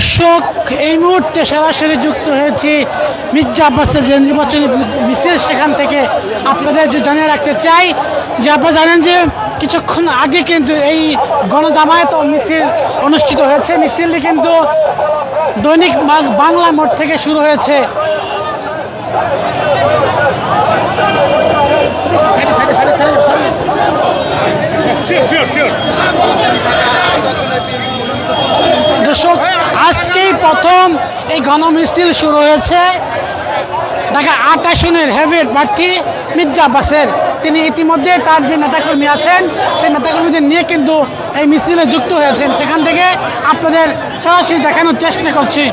দর্শক, এই মুহূর্তে সরাসরি যুক্ত হয়েছি মির্জা আব্বাসের যে নির্বাচনী মিছিল, সেখান থেকে আপনাদের জানিয়ে রাখতে চাই যে আপনারা জানেন যে কিছুক্ষণ আগে কিন্তু এই গণজামায়াত মিছিল অনুষ্ঠিত হয়েছে। মিছিলটি কিন্তু দৈনিক বাংলা মোড় থেকে শুরু হয়েছে। দর্শক, আজকেই প্রথম এই গণমিছিল শুরু হয়েছে ঢাকা ৮ আসনের হেভিওয়েট প্রার্থী মির্জা আব্বাসের। তিনি ইতিমধ্যে তার যে নেতাকর্মী আছেন সেই নেতাকর্মীদের নিয়ে কিন্তু এই মিছিলে যুক্ত হয়েছেন। সেখান থেকে আপনাদের সরাসরি দেখানোর চেষ্টা করছি।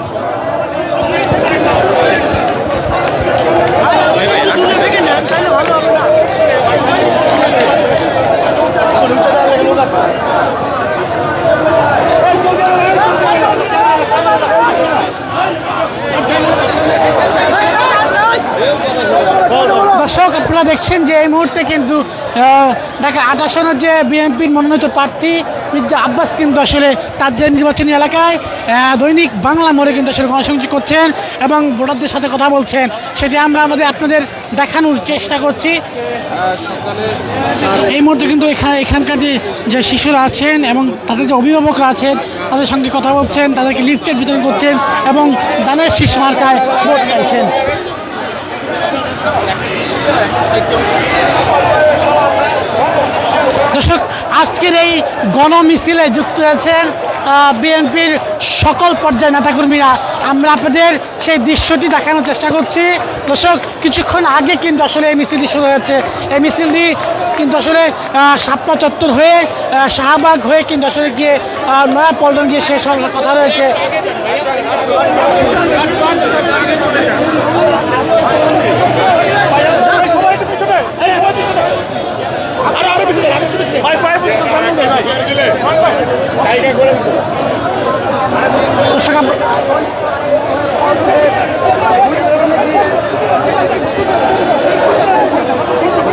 দর্শক, আপনারা দেখছেন যে এই মুহূর্তে কিন্তু ঢাকা ৮ আসনের যে বিএনপির মনোনীত প্রার্থী মির্জা আব্বাস কিন্তু আসলে তার যে নির্বাচনী এলাকায় দৈনিক বাংলা মোড়ে কিন্তু আসলে গণসংযোগ করছেন এবং ভোটারদের সাথে কথা বলছেন। সেটি আমরা আপনাদের দেখানোর চেষ্টা করছি। এই মুহূর্তে কিন্তু এখানকার যে শিশুরা আছেন এবং তাদের যে অভিভাবকরা আছেন তাদের সঙ্গে কথা বলছেন, তাদেরকে লিফলেট বিতরণ করছেন এবং দানের শীষ মার্কায় ভোট চাইছেন। দর্শক, আজকের এই গণমিছিলে যুক্ত হয়েছেন বিএনপির সকল পর্যায়ের নেতাকর্মীরা। আমরা আপনাদের সেই দৃশ্যটি দেখানোর চেষ্টা করছি। দর্শক, কিছুক্ষণ আগে কিন্তু আসলে এই মিছিলটি শুরু হয়েছে। এই মিছিলটি কিন্তু আসলে শাপলা চত্বর হয়ে শাহবাগ হয়ে কিন্তু আসলে গিয়ে নয়া পল্টন গিয়ে শেষ হওয়ার কথা রয়েছে।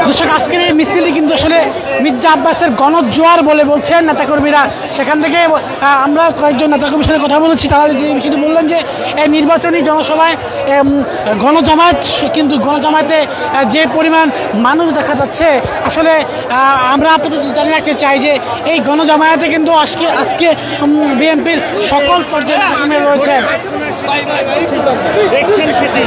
দর্শক, আজকের এই মিছিলটি কিন্তু আসলে মির্জা আব্বাসের গণজোয়ার বলে বলছেন নেতাকর্মীরা। সেখান থেকে আমরা কয়েকজন নেতাকর্মীর সাথে কথা বলেছি। তারা যে বিষয়টি বললেন যে এই নির্বাচনী জনসভায় গণজামায়াতে যে পরিমাণ মানুষ দেখা যাচ্ছে, আসলে আমরা আপনাদের জানিয়ে রাখতে চাই যে এই গণজামায়াতে কিন্তু আজকে বিএনপির সকল পর্যায়ের নেতাকর্মীরা রয়েছে। দেখছেন সেটি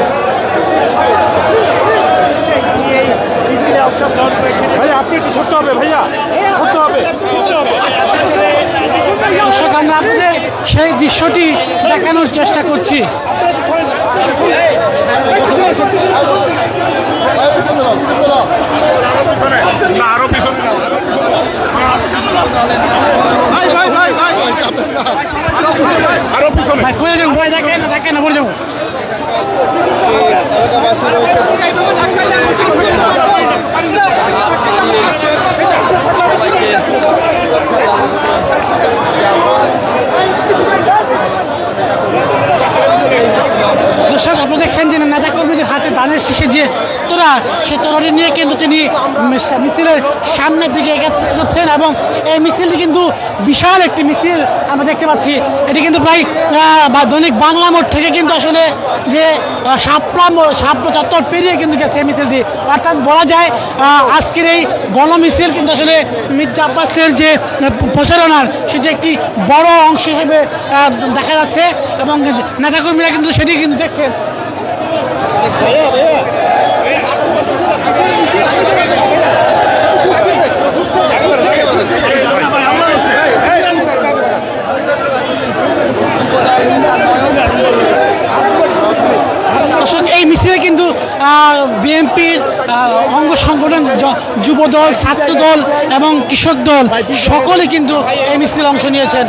ভাইয়া, আপনি একটু সত্য হবে ভাইয়া, সত্য হবে। দর্শক, আমরা আপনাদের সেই দৃশ্যটি দেখানোর চেষ্টা করছি। দেখেন না পড়ে যাবো। দর্শক, আপনারা দেখছেন যে নেতাকর্মীদের হাতে দানের শীষে যে তোরা, সে তোরাটি নিয়ে কিন্তু তিনি মিছিলের সামনের দিকে এগোচ্ছেন এবং এই মিছিলটি কিন্তু বিশাল একটি মিছিল আমরা দেখতে পাচ্ছি। এটি কিন্তু প্রায় দৈনিক বাংলা মোড় থেকে কিন্তু আসলে যে শাপলা চত্বর পেরিয়ে কিন্তু গেছে এই মিছিলটি। অর্থাৎ বলা যায় আজকের এই গণমিছিল কিন্তু আসলে মির্জা আব্বাসের যে প্রচারণার সেটি একটি বড় অংশ হিসেবে দেখা যাচ্ছে এবং নেতাকর্মীরা কিন্তু সেটি কিন্তু দেখছেন। দর্শক, এই মিছিলে কিন্তু বিএনপির অঙ্গ সংগঠন, যুবদল, ছাত্রদল এবং কৃষক দল সকলে কিন্তু এই মিছিলে অংশ নিয়েছেন।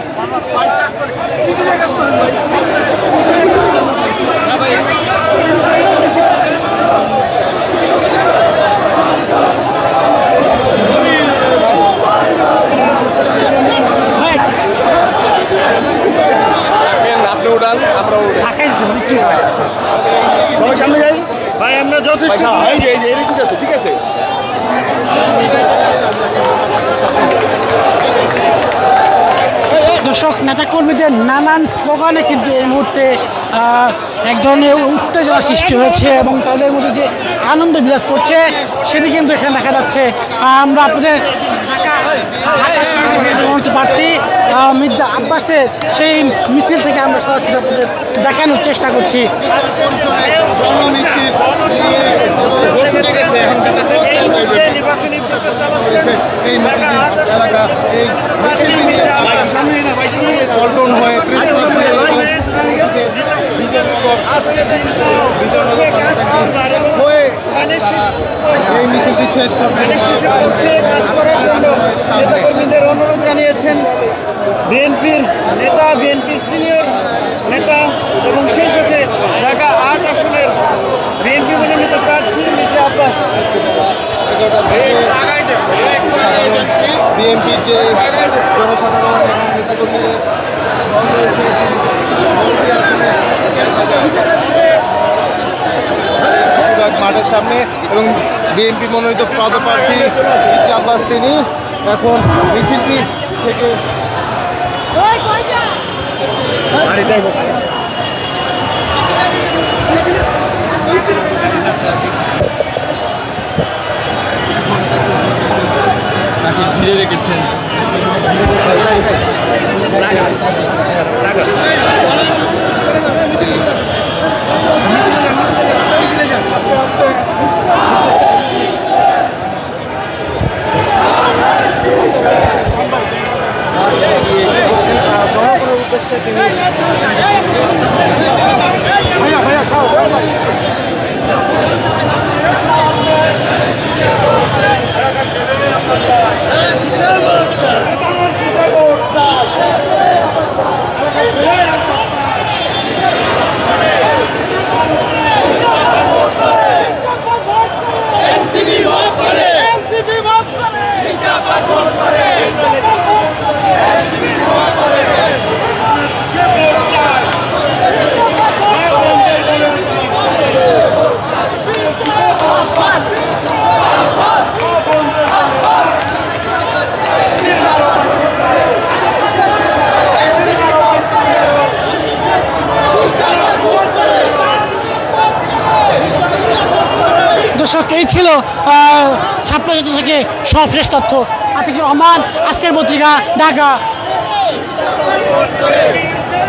সামনে যাই ভাই, আমরা যথেষ্ট ঠিক আছে। দর্শক নেতাকর্মীদের নানান স্লোগানে কিন্তু এই মুহূর্তে এক ধরনের উত্তেজনা সৃষ্টি হয়েছে এবং তাদের মধ্যে যে আনন্দ বিরাজ করছে সেটি কিন্তু এখানে দেখা যাচ্ছে। আমরা আপনাদের প্রার্থী মির্জা আব্বাসের সেই মিছিল থেকে আমরা সরাসরি আপনাদের দেখানোর চেষ্টা করছি। পল্টন হয়ে এই মিছিলটি শেষ নেতাকর্মীদের অনুরোধ জানিয়েছেন বিএনপির নেতা, বিএনপির সিনিয়র নেতা এবং সেই সাথে ঢাকা ৮ আসনের বিএনপি মনোনীত প্রার্থী মির্জা আব্বাস। বিএনপির যে জনসাধারণ এবং নেতাকর্মীদের মাঠের সামনে এবং বিএনপি মনোনীত পদপ্রার্থী মির্জা আব্বাস তিনি এখন মিছিলটি থেকে ঘিরে রেখেছেন। জনগণের উদ্দেশ্যে তিনি দর্শক এই ছিল ছাপ্পা থেকে সবশেষ তথ্য। আতিকুর রহমান, আজকের পত্রিকা, ঢাকা।